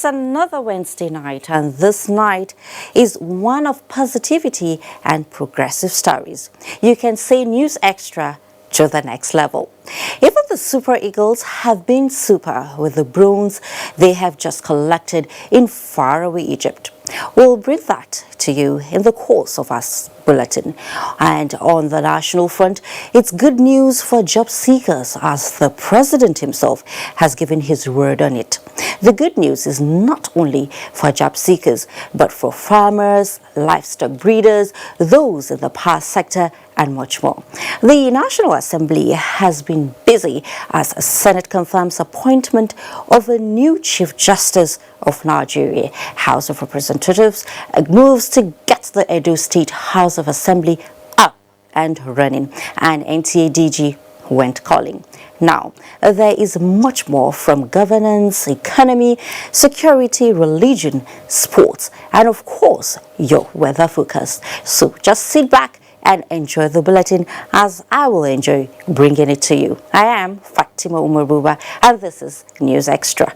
It's another Wednesday night, and this night is one of positivity and progressive stories. You can say News Extra to the next level. Even the Super Eagles have been super with the bronze they have just collected in faraway Egypt. We'll bring that to you in the course of our bulletin. And on the national front, it's good news for job seekers as the president himself has given his word on it. The good news is not only for job seekers, but for farmers, livestock breeders, those in the power sector, and much more. The National Assembly has been busy as the Senate confirms appointment of a new Chief Justice of Nigeria. House of Representatives moves to get the Edo State House of Assembly up and running, and NTA DG went calling. Now, there is much more from governance, economy, security, religion, sports, and of course, your weather forecast. So just sit back and enjoy the bulletin as I will enjoy bringing it to you. I am Fatima Umaruba, and this is News Extra.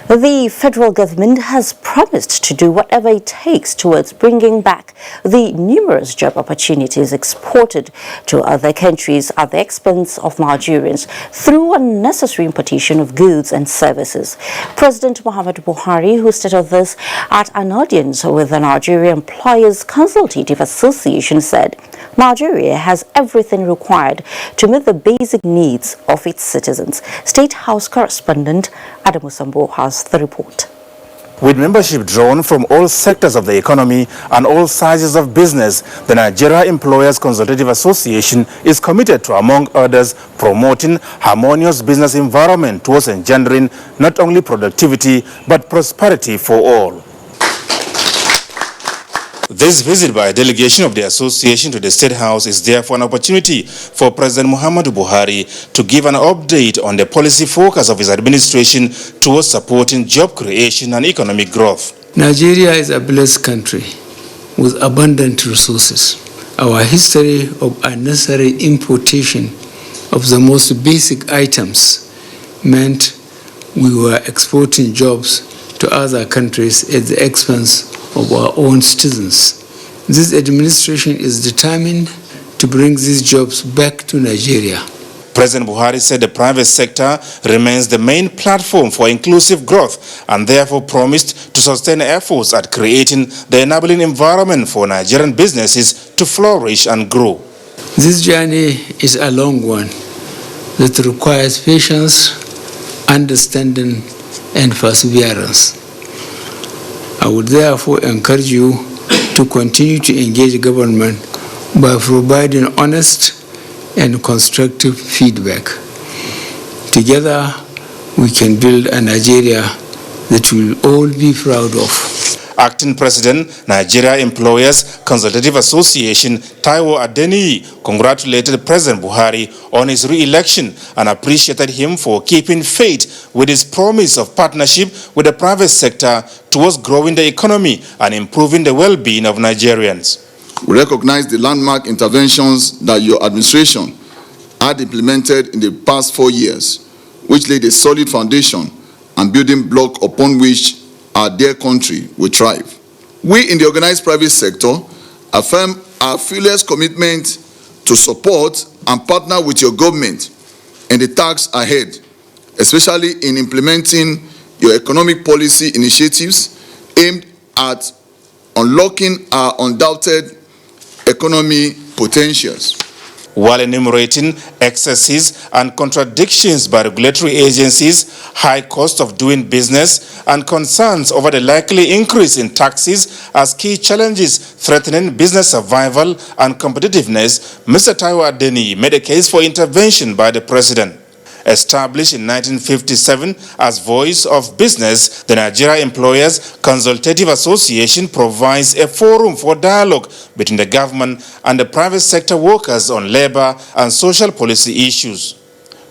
The federal government has promised to do whatever it takes towards bringing back the numerous job opportunities exported to other countries at the expense of Nigerians through unnecessary importation of goods and services. President Muhammadu Buhari, who stated this at an audience with the Nigerian Employers Consultative Association, said Nigeria has everything required to meet the basic needs of its citizens. State House correspondent Adamu Sambo has the report. With membership drawn from all sectors of the economy and all sizes of business, the Nigeria Employers Consultative Association is committed to, among others, promoting harmonious business environment towards engendering not only productivity but prosperity for all. This visit by a delegation of the association to the State House is therefore an opportunity for President Muhammadu Buhari to give an update on the policy focus of his administration towards supporting job creation and economic growth. Nigeria is a blessed country with abundant resources. Our history of unnecessary importation of the most basic items meant we were exporting jobs to other countries at the expense of our own citizens. This administration is determined to bring these jobs back to Nigeria. President Buhari said the private sector remains the main platform for inclusive growth and therefore promised to sustain efforts at creating the enabling environment for Nigerian businesses to flourish and grow. This journey is a long one that requires patience, understanding, and perseverance. I would therefore encourage you to continue to engage government by providing honest and constructive feedback. Together, we can build a Nigeria that we'll all be proud of. Acting President, Nigeria Employers Consultative Association, Taiwo Adeniyi, congratulated President Buhari on his re-election and appreciated him for keeping faith with his promise of partnership with the private sector towards growing the economy and improving the well-being of Nigerians. We recognize the landmark interventions that your administration had implemented in the past 4 years, which laid a solid foundation and building block upon which our dear country will thrive. We in the organized private sector affirm our fearless commitment to support and partner with your government in the tasks ahead, especially in implementing your economic policy initiatives aimed at unlocking our undoubted economy potentials. While enumerating excesses and contradictions by regulatory agencies, high cost of doing business, and concerns over the likely increase in taxes as key challenges threatening business survival and competitiveness, Mr. Taiwo Adeniyi made a case for intervention by the president. Established in 1957 as Voice of Business, the Nigeria Employers Consultative Association provides a forum for dialogue between the government and the private sector workers on labor and social policy issues.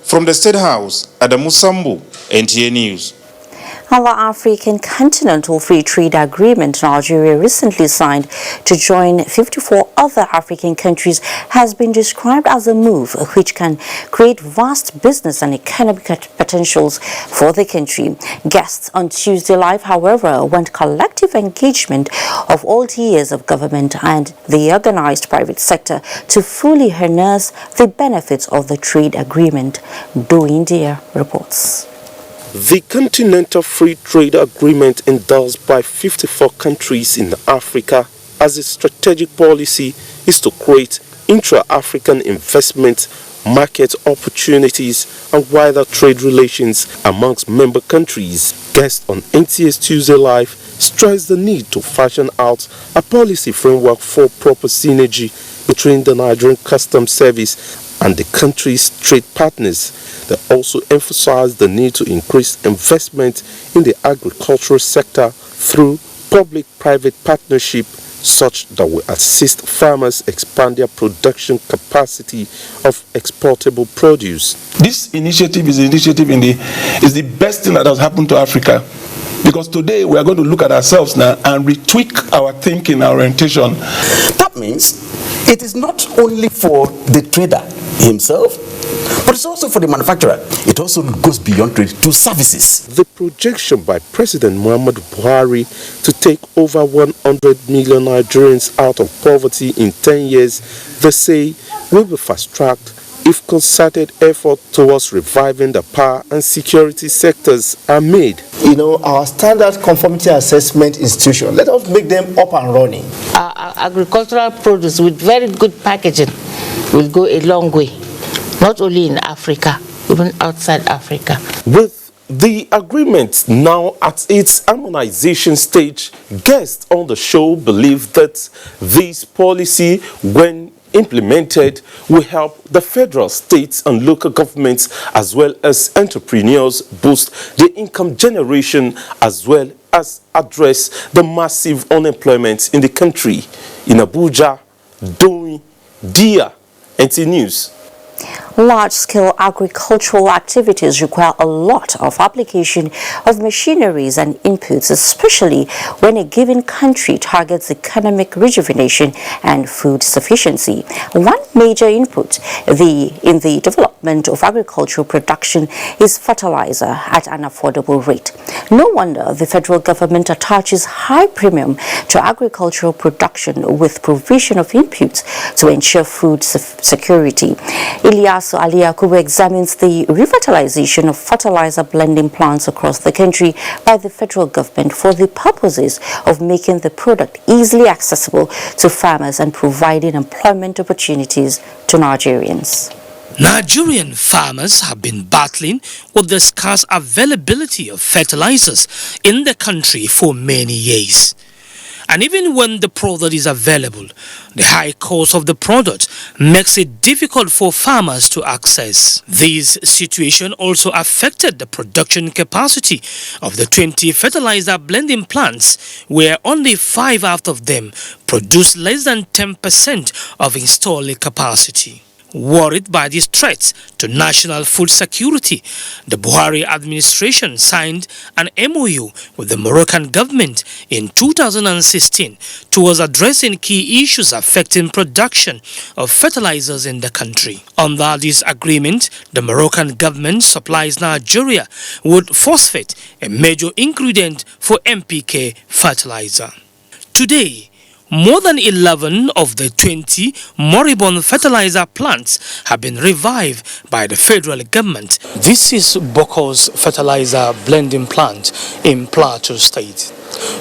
From the State House, Adamu Sambu, NTA News. On the African Continental Free Trade Agreement Nigeria recently signed to join 54 other African countries has been described as a move which can create vast business and economic potentials for the country. Guests on Tuesday Live, however, want collective engagement of all tiers of government and the organized private sector to fully harness the benefits of the trade agreement. Do India reports. The Continental Free Trade Agreement endorsed by 54 countries in Africa as a strategic policy is to create intra-African investment, market opportunities and wider trade relations amongst member countries. Guests on NTS Tuesday Live stressed the need to fashion out a policy framework for proper synergy between the Nigerian Customs Service and the country's trade partners. They also emphasized the need to increase investment in the agricultural sector through public-private partnership such that will assist farmers expand their production capacity of exportable produce. This initiative is the best thing that has happened to Africa, because today we are going to look at ourselves now and retweak our thinking, our orientation. That means it is not only for the trader himself, but it's also for the manufacturer. It also goes beyond trade to services. The projection by President Muhammadu Buhari to take over 100 million Nigerians out of poverty in 10 years, they say, will be fast-tracked if concerted effort towards reviving the power and security sectors are made. You know, our standard conformity assessment institution, let us make them up and running. Our agricultural produce with very good packaging will go a long way, not only in Africa, even outside Africa. With the agreement now at its harmonization stage, guests on the show believe that this policy, when implemented, will help the federal, states and local governments as well as entrepreneurs boost their income generation as well as address the massive unemployment in the country. In Abuja, Doing, Dia, NT News. Large-scale agricultural activities require a lot of application of machineries and inputs, especially when a given country targets economic rejuvenation and food sufficiency. One major input in the development of agricultural production is fertilizer at an affordable rate. No wonder the federal government attaches high premium to agricultural production with provision of inputs to ensure food security. Ilyasu Ali Yakubu examines the revitalization of fertilizer blending plants across the country by the federal government for the purposes of making the product easily accessible to farmers and providing employment opportunities to Nigerians. Nigerian farmers have been battling with the scarce availability of fertilizers in the country for many years. And even when the product is available, the high cost of the product makes it difficult for farmers to access. This situation also affected the production capacity of the 20 fertilizer blending plants, where only 5 out of them produce less than 10% of installed capacity. Worried by these threats to national food security, the Buhari administration signed an MOU with the Moroccan government in 2016 towards addressing key issues affecting production of fertilizers in the country. Under this agreement, the Moroccan government supplies Nigeria with phosphate, a major ingredient for NPK fertilizer. Today, more than 11 of the 20 moribund fertilizer plants have been revived by the federal government. This is Boko's fertilizer blending plant in Plateau State.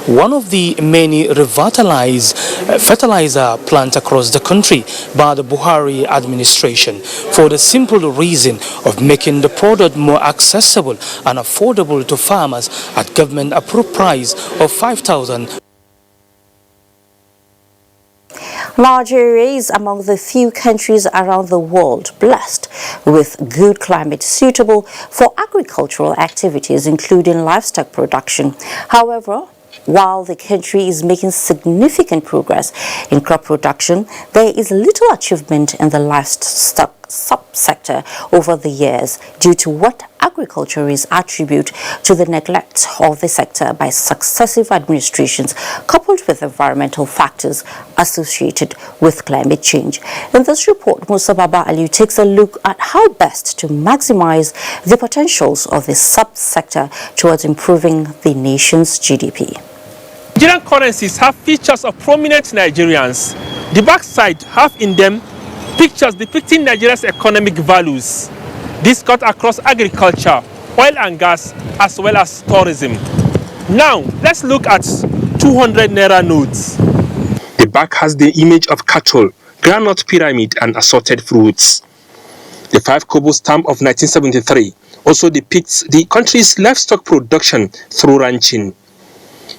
One of the many revitalized fertilizer plants across the country by the Buhari administration for the simple reason of making the product more accessible and affordable to farmers at government-approved price of 5,000. Nigeria is among the few countries around the world blessed with good climate suitable for agricultural activities, including livestock production. However, while the country is making significant progress in crop production, there is little achievement in the livestock livestock subsector over the years due to what agriculturists attribute to the neglect of the sector by successive administrations, coupled with environmental factors associated with climate change. In this report, Musa Baba Aliu takes a look at how best to maximize the potentials of the subsector towards improving the nation's GDP. Nigerian currencies have features of prominent Nigerians. The backside have in them pictures depicting Nigeria's economic values. This cut across agriculture, oil and gas, as well as tourism. Now, let's look at 200 Naira notes. The back has the image of cattle, groundnut pyramid, and assorted fruits. The 5 kobo stamp of 1973 also depicts the country's livestock production through ranching.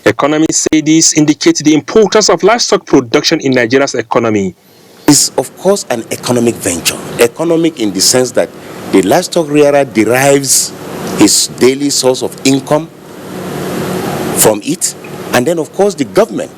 Economists say this indicates the importance of livestock production in Nigeria's economy. It's of course an economic venture. Economic in the sense that the livestock rearer derives his daily source of income from it, and then of course the government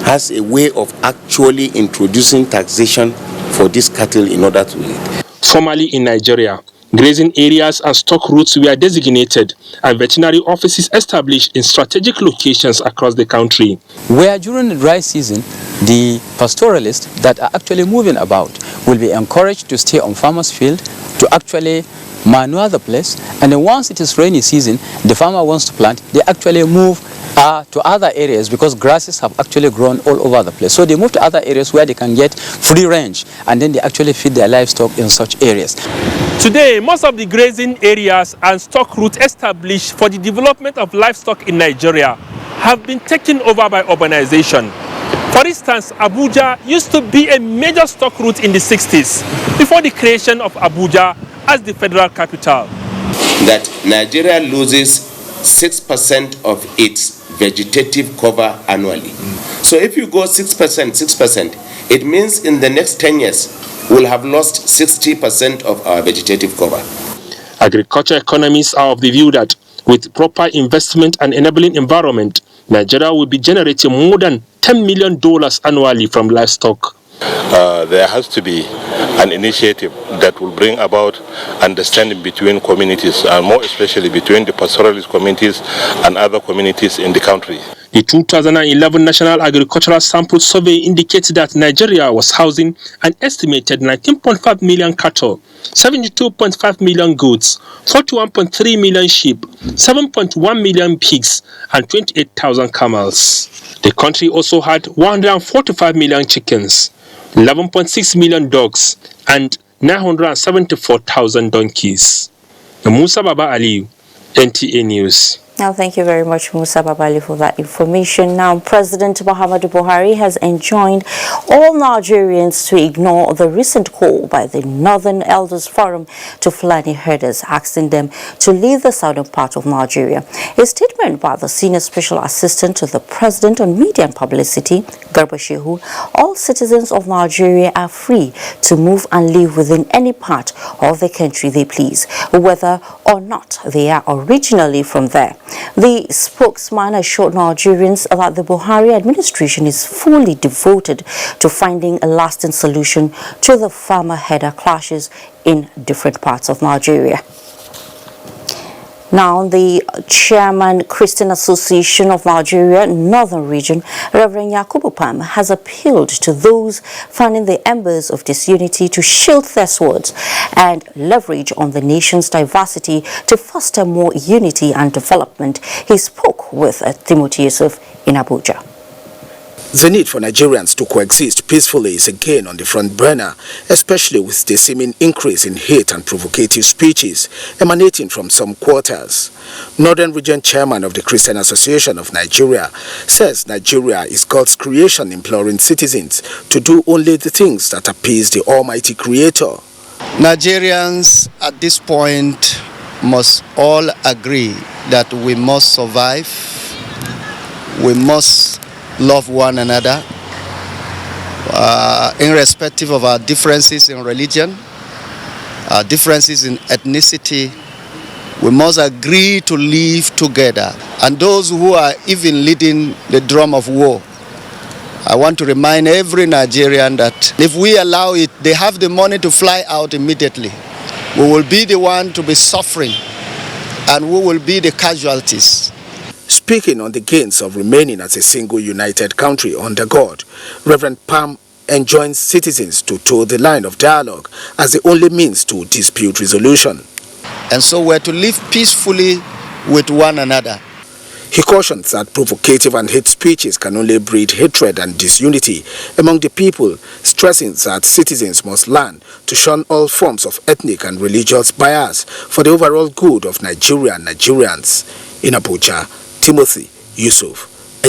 has a way of actually introducing taxation for this cattle in order to eat. Formerly in Nigeria, grazing areas and stock routes were designated and veterinary offices established in strategic locations across the country. Where during the dry season, the pastoralists that are actually moving about will be encouraged to stay on farmers' field to actually manure the place, and then once it is rainy season, the farmer wants to plant, they actually move to other areas because grasses have actually grown all over the place. So they move to other areas where they can get free range, and then they actually feed their livestock in such areas. Today, most of the grazing areas and stock routes established for the development of livestock in Nigeria have been taken over by urbanization. For instance, Abuja used to be a major stock route in the 60s before the creation of Abuja as the federal capital. That Nigeria loses 6% of its vegetative cover annually. So if you go 6%, it means in the next 10 years, we'll have lost 60% of our vegetative cover. Agriculture economists are of the view that with proper investment and enabling environment, Nigeria will be generating more than $10 million annually from livestock. There has to be an initiative that will bring about understanding between communities, and more especially between the pastoralist communities and other communities in the country. The 2011 National Agricultural Sample Survey indicates that Nigeria was housing an estimated 19.5 million cattle, 72.5 million goats, 41.3 million sheep, 7.1 million pigs, and 28,000 camels. The country also had 145 million chickens, 11.6 million dogs, and 974,000 donkeys. Musa Baba Aliu, NTA News. Now, thank you very much, Musa Babali, for that information. Now, President Muhammadu Buhari has enjoined all Nigerians to ignore the recent call by the Northern Elders Forum to Fulani herders, asking them to leave the southern part of Nigeria. A statement by the Senior Special Assistant to the President on Media and Publicity, Garba Shehu, all citizens of Nigeria are free to move and live within any part of the country they please, whether or not they are originally from there. The spokesman assured Nigerians that the Buhari administration is fully devoted to finding a lasting solution to the farmer-herder clashes in different parts of Nigeria. Now, the Chairman, Christian Association of Nigeria, Northern Region, Reverend Yakubu Pam, has appealed to those fanning the embers of disunity to shield their swords and leverage on the nation's diversity to foster more unity and development. He spoke with Timothy Yusuf in Abuja. The need for Nigerians to coexist peacefully is again on the front burner, especially with the seeming increase in hate and provocative speeches emanating from some quarters. Northern Region Chairman of the Christian Association of Nigeria says Nigeria is God's creation, imploring citizens to do only the things that appease the Almighty Creator. Nigerians at this point must all agree that we must survive, we must love one another, irrespective of our differences in religion, our differences in ethnicity. We must agree to live together. And those who are even leading the drum of war I want to remind every Nigerian that if we allow it, they have the money to fly out immediately. We will be the one to be suffering, and we will be the casualties. Speaking on the gains of remaining as a single united country under God, Reverend Pam enjoins citizens to toe the line of dialogue as the only means to dispute resolution. And so we're to live peacefully with one another. He cautions that provocative and hate speeches can only breed hatred and disunity among the people, stressing that citizens must learn to shun all forms of ethnic and religious bias for the overall good of Nigeria and Nigerians. In Abuja, Timothy Yusuf,